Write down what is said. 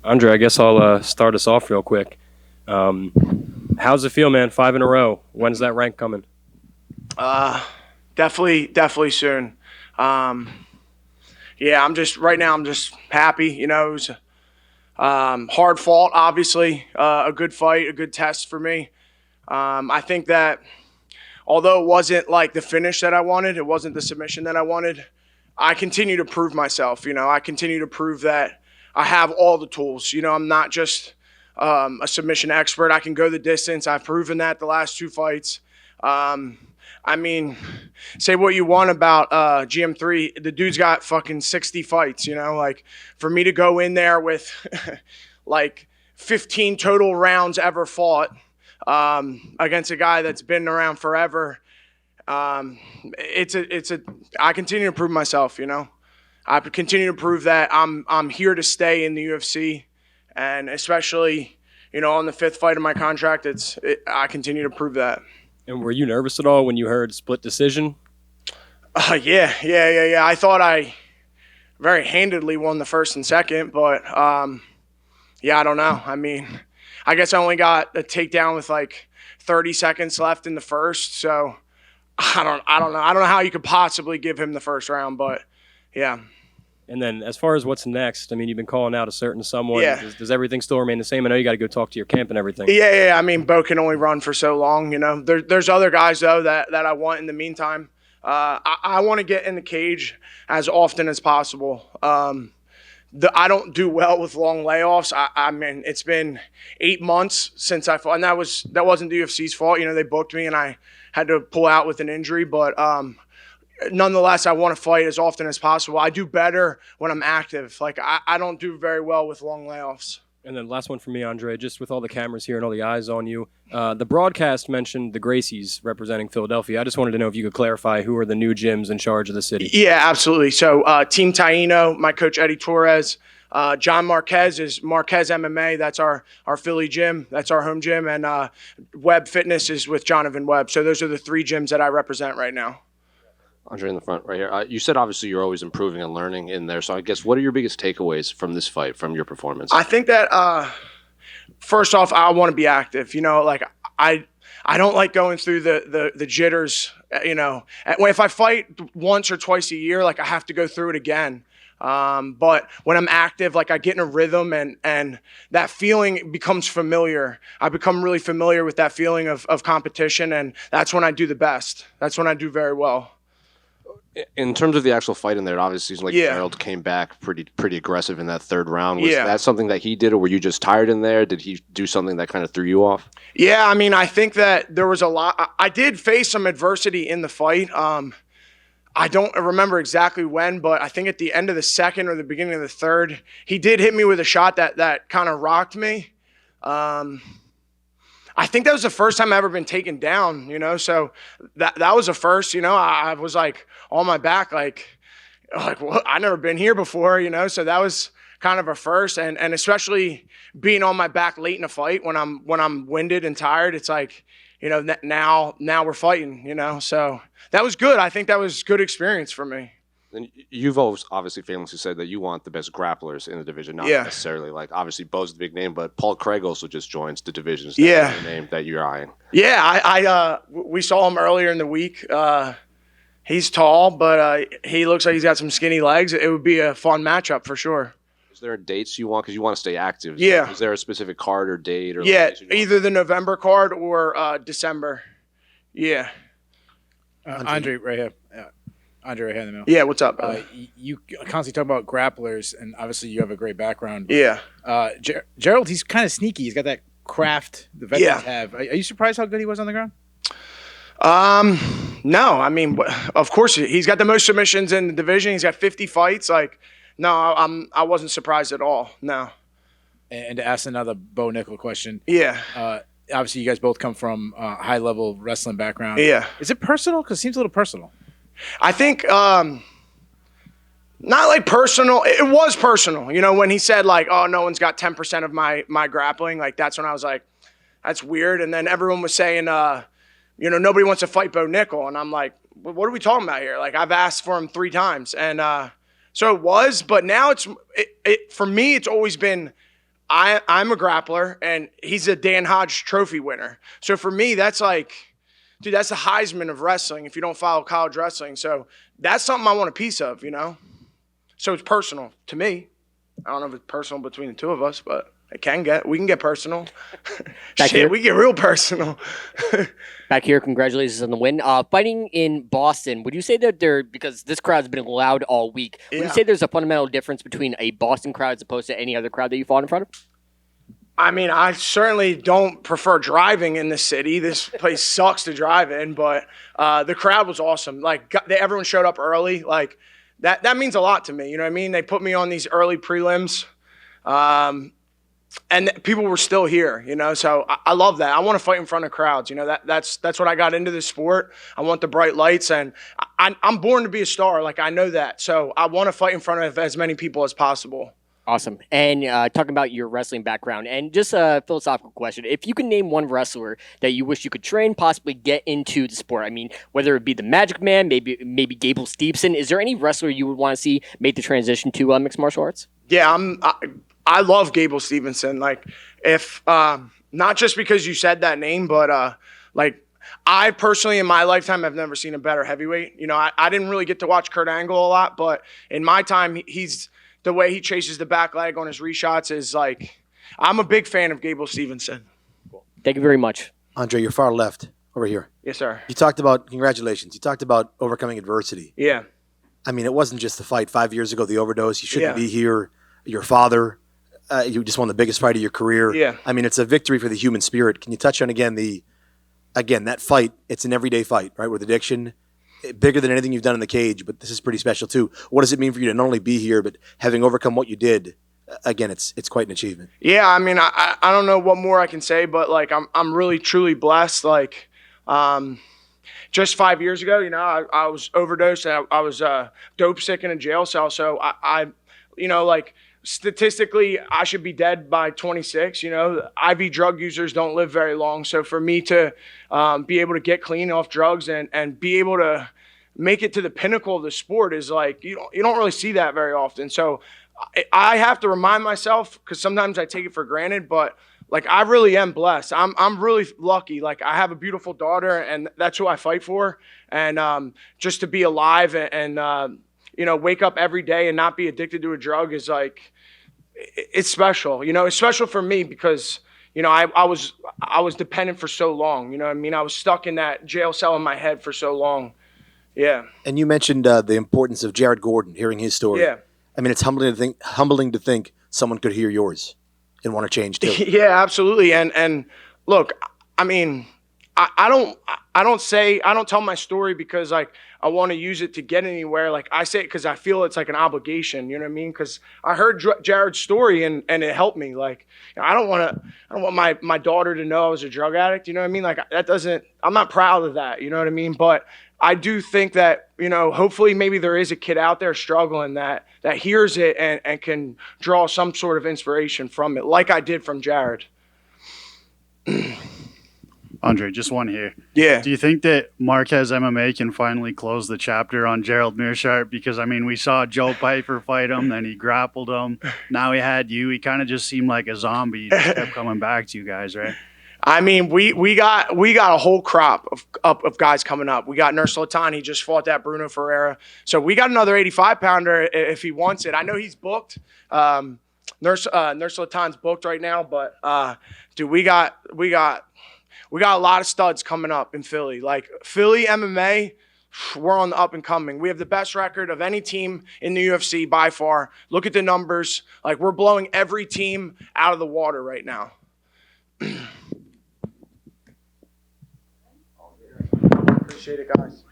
Andre, I guess I'll start us off real quick. How's it feel, man? 5 in a row. When's that rank coming? Uh, definitely soon. Um, yeah, right now. I'm just happy. It was hard fought. Obviously, a good fight, a good test for me. I think that although it wasn't like the finish that I wanted, it wasn't the submission that I wanted. I continue to prove myself. I continue to prove that I have all the tools. I'm not just a submission expert. I can go the distance. I've proven that the last two fights. Um, I mean, say what you want about GM3. The dude's got fucking 60 fights, Like, for me to go in there with, like, 15 total rounds ever fought against a guy that's been around forever, I continue to prove myself, I continue to prove that I'm here to stay in the UFC, and especially, on the fifth fight of my contract, I continue to prove that. And were you nervous at all when you heard split decision? Yeah. I thought I very handedly won the first and second, but yeah, I don't know. I mean, I guess I only got a takedown with like 30 seconds left in the first, so I don't know. I don't know how you could possibly give him the first round, but yeah. And then as far as what's next, I mean, you've been calling out a certain someone. Yeah. Does everything still remain the same? I know you got to go talk to your camp and everything. Yeah. I mean, Bo can only run for so long, There's other guys, though, that I want in the meantime. I want to get in the cage as often as possible. I don't do well with long layoffs. I mean, it's been 8 months since I fought, and that wasn't the UFC's fault. They booked me, and I had to pull out with an injury, but nonetheless, I want to fight as often as possible. I do better when I'm active. Like, I don't do very well with long layoffs. And then last one for me, Andre, just with all the cameras here and all the eyes on you. The broadcast mentioned the Gracies representing Philadelphia. I just wanted to know if you could clarify who are the new gyms in charge of the city. Yeah, absolutely. So Team Taino, my coach Eddie Torres, John Marquez is Marquez MMA. That's our Philly gym. That's our home gym. And Webb Fitness is with Jonathan Webb. So those are the three gyms that I represent right now. Andre in the front right here. You said obviously you're always improving and learning in there. So I guess what are your biggest takeaways from this fight, from your performance? I think that first off, I want to be active. Like I don't like going through the jitters. If I fight once or twice a year, like I have to go through it again. But when I'm active, like I get in a rhythm and that feeling becomes familiar. I become really familiar with that feeling of competition, and that's when I do the best. That's when I do very well. In terms of the actual fight in there, obviously, Gerald came back pretty aggressive in that third round. Was that something that he did, or were you just tired in there? Did he do something that kind of threw you off? Yeah, I mean, I think that there was a lot. I did face some adversity in the fight. I don't remember exactly when, but I think at the end of the second or the beginning of the third, he did hit me with a shot that kind of rocked me. I think that was the first time I've ever been taken down, so that was a first, I was like on my back, like well, I've never been here before, so that was kind of a first, and especially being on my back late in a fight when I'm winded and tired, it's like, now we're fighting, so that was good. I think that was good experience for me. And you've always obviously famously said that you want the best grapplers in the division, not necessarily like obviously Bo's the big name, but Paul Craig also just joins the divisions. The name that you're eyeing. Yeah, we saw him earlier in the week. He's tall, but he looks like he's got some skinny legs. It would be a fun matchup for sure. Is there dates you want, because you want to stay active? Yeah. Is there a specific card or date or? Yeah, either the November card or December. Yeah. Andre right here. Andre right here in the middle. Yeah, what's up? You constantly talk about grapplers, and obviously you have a great background. Yeah. Gerald, he's kind of sneaky. He's got that craft the veterans have. Are you surprised how good he was on the ground? No. I mean, of course, he's got the most submissions in the division. He's got 50 fights. Like, no, I wasn't surprised at all. No. And to ask another Bo Nickal question. Yeah. Obviously, you guys both come from a high-level wrestling background. Yeah. Is it personal? Because it seems a little personal. I think not like personal. It was personal. When he said like, oh, no one's got 10% of my grappling, like that's when I was like, that's weird. And then everyone was saying, nobody wants to fight Bo Nickal. And I'm like, what are we talking about here? Like I've asked for him 3 times. And so it was, but now for me, it's always been I'm a grappler, and he's a Dan Hodge Trophy winner. So for me, that's like, dude, that's the Heisman of wrestling if you don't follow college wrestling. So that's something I want a piece of, you know? So it's personal to me. I don't know if it's personal between the two of us, but we can get personal. Shit, we get real personal. Back here, congratulations on the win. Fighting in Boston, would you say that because this crowd's been loud all week, would you say there's a fundamental difference between a Boston crowd as opposed to any other crowd that you fought in front of? I mean, I certainly don't prefer driving in the city. This place sucks to drive in, but the crowd was awesome. Like, everyone showed up early. Like, that means a lot to me. You know what I mean? They put me on these early prelims. And people were still here, you know, so I love that. I want to fight in front of crowds. You know, that's what I got into this sport. I want the bright lights, and I'm born to be a star. Like, I know that. So I want to fight in front of as many people as possible. Awesome. And talking about your wrestling background, and just a philosophical question. If you could name one wrestler that you wish you could train, possibly get into the sport, I mean, whether it be the Magic Man, maybe Gable Stevenson, is there any wrestler you would want to see make the transition to mixed martial arts? Yeah, I love Gable Stevenson. Like, if not just because you said that name, but like, I personally in my lifetime have never seen a better heavyweight. You know, I didn't really get to watch Kurt Angle a lot, but in my time, he's the way he chases the back leg on his reshots is like, I'm a big fan of Gable Stevenson. Cool. Thank you very much. Andre, you're far left over here. Yes, sir. You talked about, congratulations, you taled about overcoming adversity. Yeah. I mean, it wasn't just the fight 5 years ago, the overdose. You shouldn't be here. Your father, you just won the biggest fight of your career. Yeah. I mean, it's a victory for the human spirit. Can you touch on that fight? It's an everyday fight, right? With addiction, bigger than anything you've done in the cage, but this is pretty special too. What does it mean for you to not only be here, but having overcome what you did? Again, it's quite an achievement. Yeah, I mean, I don't know what more I can say, but like, I'm really truly blessed. Like, just 5 years ago, you know, I was overdosed, and I was dope sick in a jail cell. So I you know, like, statistically, I should be dead by 26. You know, IV drug users don't live very long. So for me to be able to get clean off drugs and be able to make it to the pinnacle of the sport is like, you don't really see that very often. So I have to remind myself, because sometimes I take it for granted, but like, I really am blessed. I'm really lucky. Like, I have a beautiful daughter, and that's who I fight for. And just to be alive and you know, wake up every day and not be addicted to a drug is like, it's special. You know, it's special for me because, you know, I was dependent for so long. You know what I mean? I was stuck in that jail cell in my head for so long. Yeah. And you mentioned the importance of Jared Gordon, hearing his story. Yeah. I mean, it's humbling to think someone could hear yours and want to change too. Yeah, absolutely. And look, I mean, I don't tell my story because like I want to use it to get anywhere. Like, I say it because I feel it's like an obligation. You know what I mean? Because I heard Jared's story and it helped me. Like, you know, I don't want my daughter to know I was a drug addict. You know what I mean? Like, I'm not proud of that. You know what I mean? But I do think that, you know, hopefully maybe there is a kid out there struggling that hears it and can draw some sort of inspiration from it, like I did from Jared. Andre, just one here. Yeah. Do you think that Marquez MMA can finally close the chapter on Gerald Meerschaert? Because, I mean, we saw Joe Piper fight him, then he grappled him. Now he had you. He kind of just seemed like a zombie. He just kept coming back to you guys, right? I mean, we got a whole crop of guys coming up. We got Meerschaert. He just fought that Bruno Ferreira. So we got another 85-pounder if he wants it. I know he's booked. Meerschaert's booked right now, but dude, we got a lot of studs coming up in Philly. Like, Philly MMA, we're on the up and coming. We have the best record of any team in the UFC by far. Look at the numbers. Like, we're blowing every team out of the water right now. Appreciate it, guys.